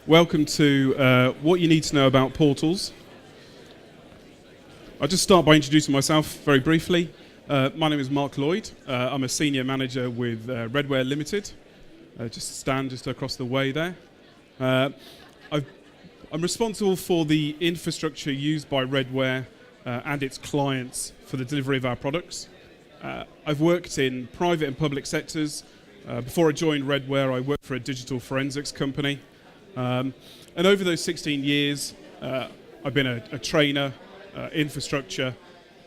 Welcome to what you need to know about portals. I'll just start by introducing myself very briefly. My name is Mark Lloyd. I'm a senior manager with Redware Limited, just across the way there. I'm responsible for the infrastructure used by Redware and its clients for the delivery of our products. I've worked in private and public sectors. Before I joined Redware, I worked for a digital forensics company. And over those 16 years, I've been a trainer, infrastructure,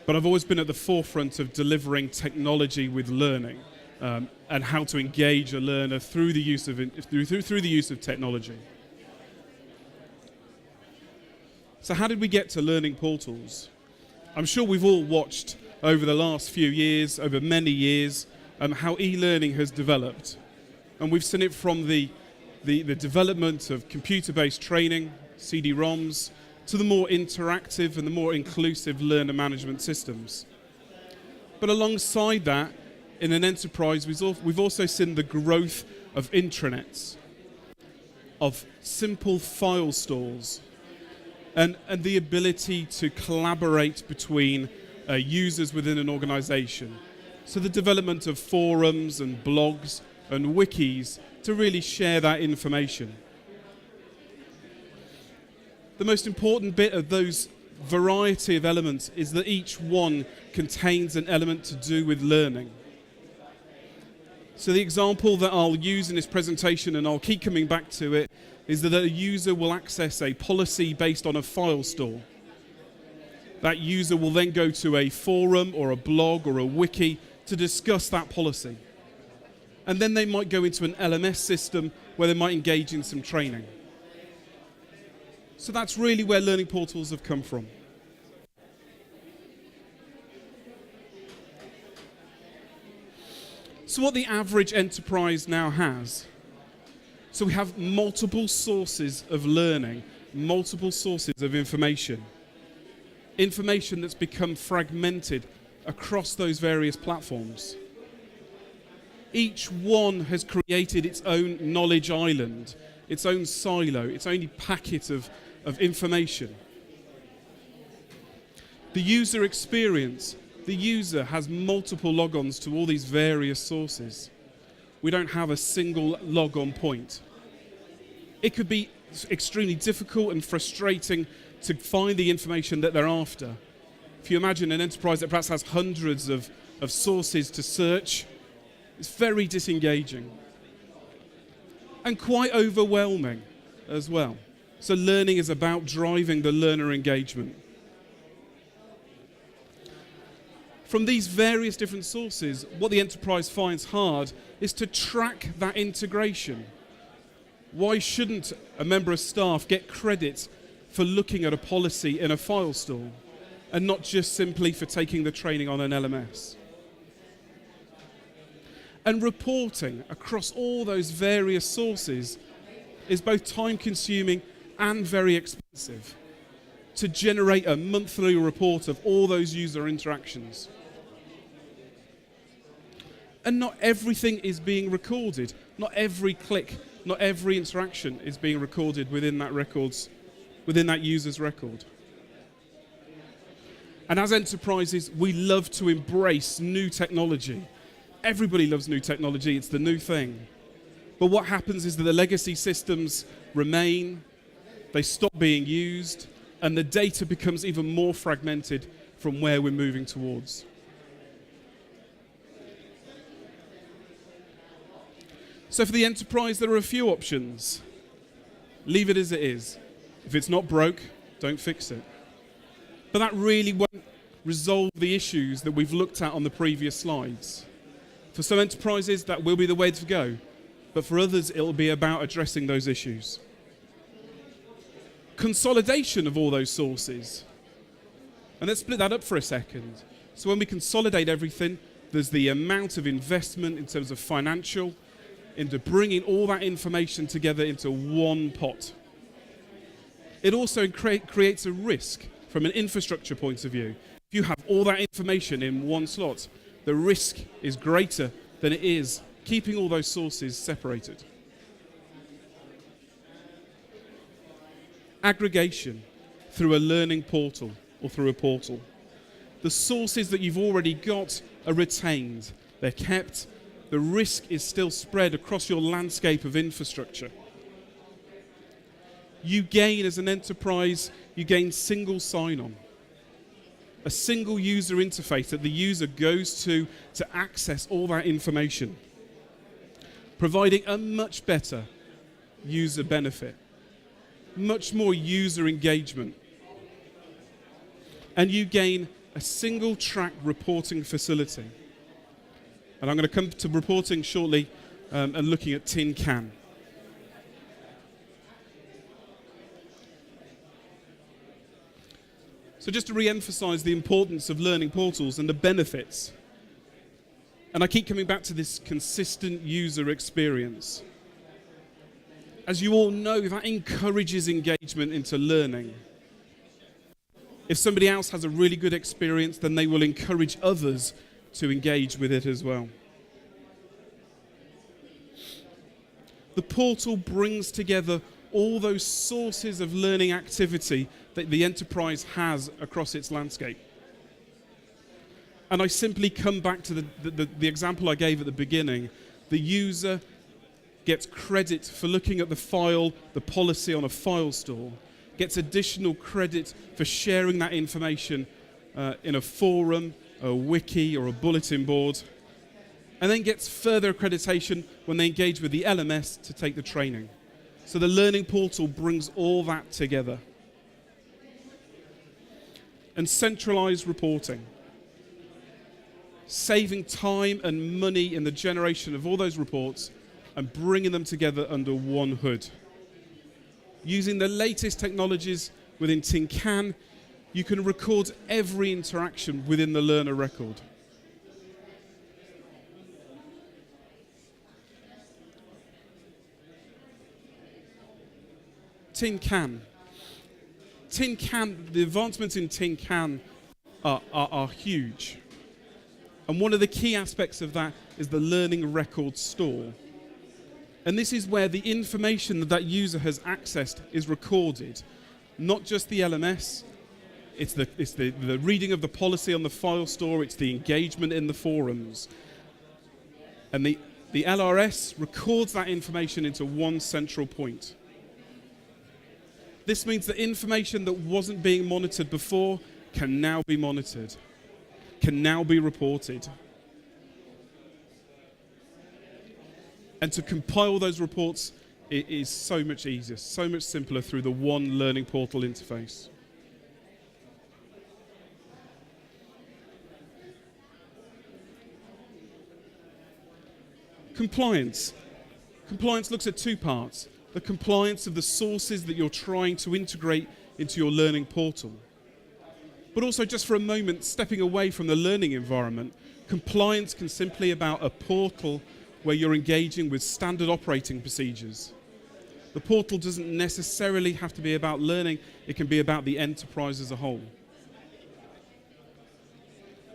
but I've always been at the forefront of delivering technology with learning and how to engage a learner through the use of technology. So how did we get to learning portals? I'm sure we've all watched over the last few years, over many years, how e-learning has developed. And we've seen it from the development of computer-based training, CD-ROMs, to the more interactive and the more inclusive learner management systems. But alongside that, in an enterprise, we've also seen the growth of intranets, of simple file stores, and the ability to collaborate between users within an organization. So the development of forums and blogs and wikis to really share that information. The most important bit of those variety of elements is that each one contains an element to do with learning. So the example that I'll use in this presentation, and I'll keep coming back to it, is that a user will access a policy based on a file store. That user will then go to a forum or a blog or a wiki to discuss that policy. And then they might go into an LMS system where they might engage in some training. So that's really where learning portals have come from. So what the average enterprise now has. So we have multiple sources of learning, multiple sources of information. Information that's become fragmented across those various platforms. Each one has created its own knowledge island, its own silo, its own packet of information. The user experience, the user has multiple logons to all these various sources. We don't have a single logon point. It could be extremely difficult and frustrating to find the information that they're after. If you imagine an enterprise that perhaps has hundreds of sources to search, it's very disengaging and quite overwhelming as well. So learning is about driving the learner engagement. From these various different sources, what the enterprise finds hard is to track that integration. Why shouldn't a member of staff get credit for looking at a policy in a file store and not just simply for taking the training on an LMS? And reporting across all those various sources is both time-consuming and very expensive to generate a monthly report of all those user interactions. And not everything is being recorded. Not every click, not every interaction is being recorded within that user's record. And as enterprises, we love to embrace new technology. Everybody loves new technology, it's the new thing. But what happens is that the legacy systems remain, they stop being used, and the data becomes even more fragmented from where we're moving towards. So for the enterprise, there are a few options. Leave it as it is. If it's not broke, don't fix it. But that really won't resolve the issues that we've looked at on the previous slides. For some enterprises, that will be the way to go. But for others, it'll be about addressing those issues. Consolidation of all those sources. And let's split that up for a second. So when we consolidate everything, there's the amount of investment in terms of financial into bringing all that information together into one pot. It also creates a risk from an infrastructure point of view. If you have all that information in one slot, the risk is greater than it is keeping all those sources separated. Aggregation through a learning portal or through a portal. The sources that you've already got are retained. They're kept. The risk is still spread across your landscape of infrastructure. You gain, as an enterprise, you gain single sign-on. A single user interface that the user goes to access all that information, providing a much better user benefit, much more user engagement. And you gain a single track reporting facility. And I'm going to come to reporting shortly and looking at tin can. So just to re-emphasize the importance of learning portals and the benefits. And I keep coming back to this consistent user experience. As you all know, that encourages engagement into learning. If somebody else has a really good experience, then they will encourage others to engage with it as well. The portal brings together all those sources of learning activity that the enterprise has across its landscape. And I simply come back to the example I gave at the beginning. The user gets credit for looking at the file, the policy on a file store, gets additional credit for sharing that information in a forum, a wiki, or a bulletin board, and then gets further accreditation when they engage with the LMS to take the training. So the learning portal brings all that together. And centralized reporting. Saving time and money in the generation of all those reports and bringing them together under one hood. Using the latest technologies within Tin Can, you can record every interaction within the learner record. Tin Can. Tin Can, the advancements in Tin Can are huge. And one of the key aspects of that is the learning record store. And this is where the information that user has accessed is recorded. Not just the LMS, it's the reading of the policy on the file store, it's the engagement in the forums. And the LRS records that information into one central point. This means that information that wasn't being monitored before can now be monitored, can now be reported. And to compile those reports, it is so much easier, so much simpler through the one learning portal interface. Compliance. Compliance looks at two parts. The compliance of the sources that you're trying to integrate into your learning portal. But also, just for a moment, stepping away from the learning environment, compliance can simply be about a portal where you're engaging with standard operating procedures. The portal doesn't necessarily have to be about learning, it can be about the enterprise as a whole.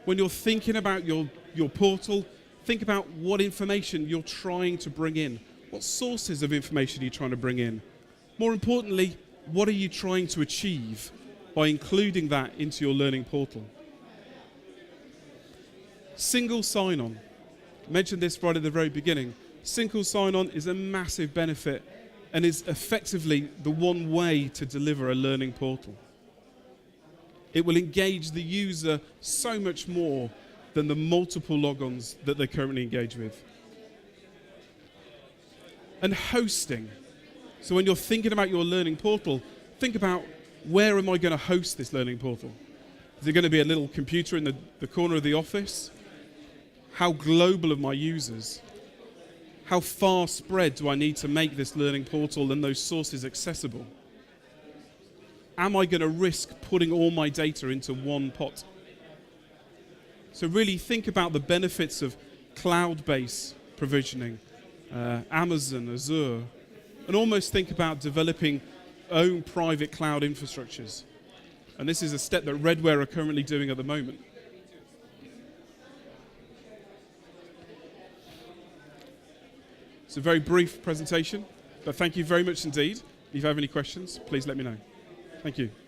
When you're thinking about your portal, think about what information you're trying to bring in. What sources of information are you trying to bring in? More importantly, what are you trying to achieve by including that into your learning portal? Single sign-on. I mentioned this right at the very beginning. Single sign-on is a massive benefit and is effectively the one way to deliver a learning portal. It will engage the user so much more than the multiple logons that they currently engage with. And hosting. So when you're thinking about your learning portal, think about, where am I going to host this learning portal? Is it going to be a little computer in the corner of the office? How global are my users? How far spread do I need to make this learning portal and those sources accessible? Am I going to risk putting all my data into one pot? So really think about the benefits of cloud-based provisioning, Amazon, Azure, and almost think about developing own private cloud infrastructures. And this is a step that Redware are currently doing at the moment. It's a very brief presentation, but thank you very much indeed. If you have any questions, please let me know. Thank you.